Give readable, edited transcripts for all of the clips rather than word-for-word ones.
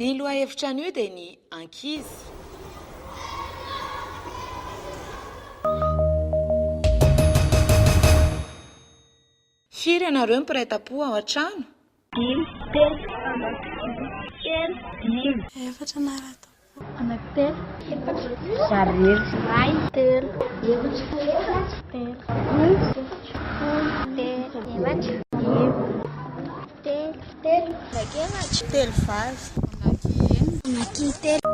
Ny lohahevitra an'io dia ny ankizy. Firy ianareo mipiraitam-po ao an-trano? 5, 6, 7, 8, 9, 10. Efatra narata-po. Anankitelo. Efatra. Zareo. Telo. Efatra. Telo. Telo. Telo vavy. Anankitelo.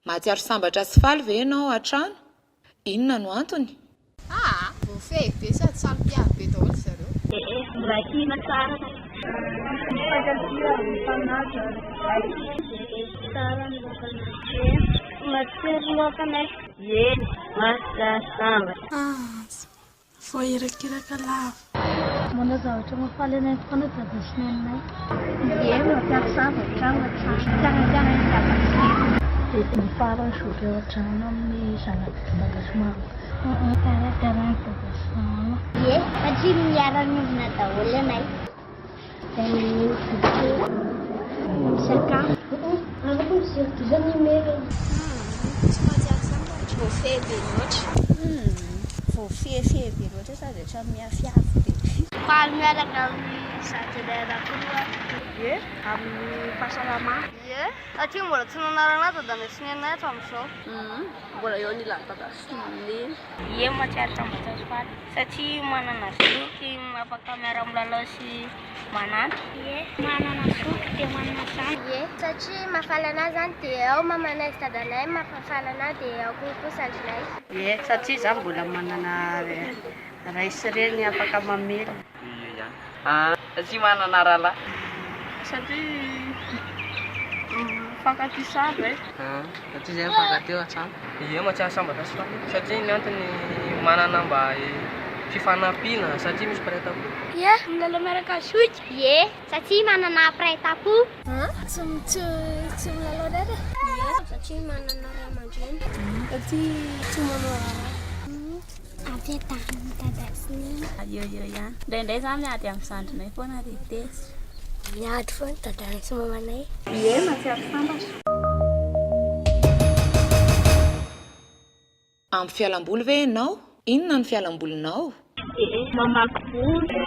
Mahatsiaro sambatra sy faly ve ianao an-trano? Inona no antony? Voafehy be sady samy mpiavy be daholo zareo. Rakina tsara. Fantasia mifanaja. Tsara ny lokana. Matsiro lokana. Masa sambatra. Voahirakiraka lava. Manao zavatra mafaly anay foana dadasiny aminay. Matsiaro sambatra. Tsangana ny dadasiny. Ny farany sotra eo an-trano amin'ny zanak'Madagasimaro. Karakara dadasiny. Satria miara-miovina daholo anay. Sakafo. Afaka mizirodozana ny mera. Tsy mahatsiaro sambatra. Voafehy be loatra. Voafehy be loatra sady ohatrany miafiafy be. Faly miaraka amin'ny zadilera koa. Amin'ny fahasalamana. Satria mbola tsy nanarana dadasiny anay hatramin'izao. Mbola eo ny dadasiny. Matsiaro sambatra sy faly. Satria manana zoky, afaka miara milalao sy manana. Manana zoky dia manana zany. Satria mahafaly anazy zany dia ao mamanay sy dadanay, mahafaly anazy dia ao koa sandrinay. Satria zany mbola manana ray sy reny afaka mamely. Satria manana rahalahy. Satria fankaty sary Satria zay fankaty eo an-trano. Mahatsiaro sambatra sy faly. Satria ny antony manana mba fifanampiana satria misy mpiray-tam-po. milalao miaraka zoky. Satria manana mpiray-tam-po. Tsy milalao rary. Satria manana ray aman-dreny. Satria tsy manao afiatarany dadasiny. Indraindray zany miady amin'ny zandrinay foana retesy. Miady foana dadanay sy mamanay. Mahatsiaro sambatra. Amin'ny fialam-boly ve ianao? Inona ny fialam-bolinao? Mamaky boky,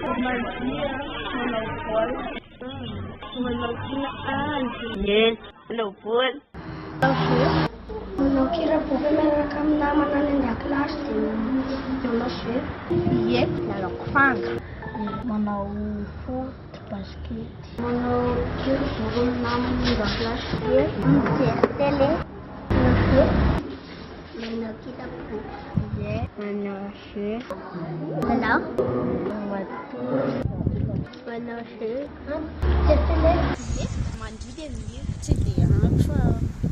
mamandia, manao baolina, manao kina manao baolina. Manao kira boky miaraka amin'ny namana any an-dakilasy dia manao jeu. Manao kofanga. Manao foot, basket. Manao kira boky amin'ny namana any an-dakilasy. Mijery télé. Manao kitapo. Manao jeu. Manao jeu. Mijery télé. Mandidy amin'ny Tsy dia ampy fa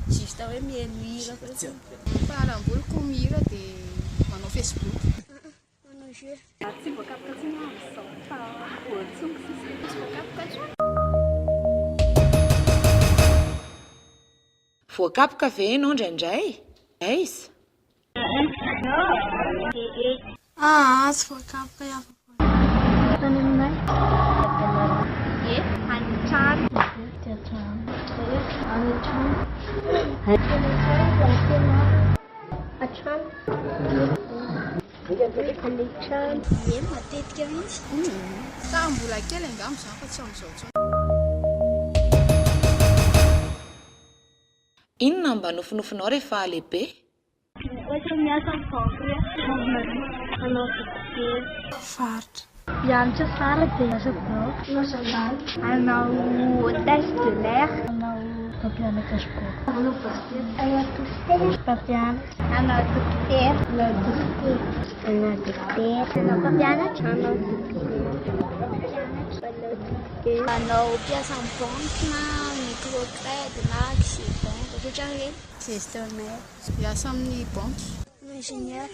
justa hoe mihaino hira fotsiny. fahalam-boly koa mihira dia manao Facebook. Manao jeu. Tsy voakapoka tsy amin'izao fa voatsongo tsy voakapoka tsy. Voakapoka ve ianao indraindray? Aiza? Tsy voakapoka ihany. Tany aminay. Any trano. Any trano. Atrano. Any trano. Matetika mihitsy. Tamin'ny mbola kely angamba izany fa tsy amin'izao intsony. Inona mba nofinofinao rehefa lehibe? Ohatra miasa amin'ny banky manao dokotera. Faritra. Mianatra sara dia miasa banky. Miasa banky. Hanao hôtesse de l'air. Hanao mpampianatra sport. Hanao basket. Hanao dokotera. Mpampianatra. Hanao dokotera. Hanao dokotera. Hanao dokotera. Hanao mpampianatra. Hanao dokotera. Hanao mpiasa amin'ny banky na microcrédit na accès banque. Ohatrany hoe gestionnaire. Miasa amin'ny banky. Ingénieur.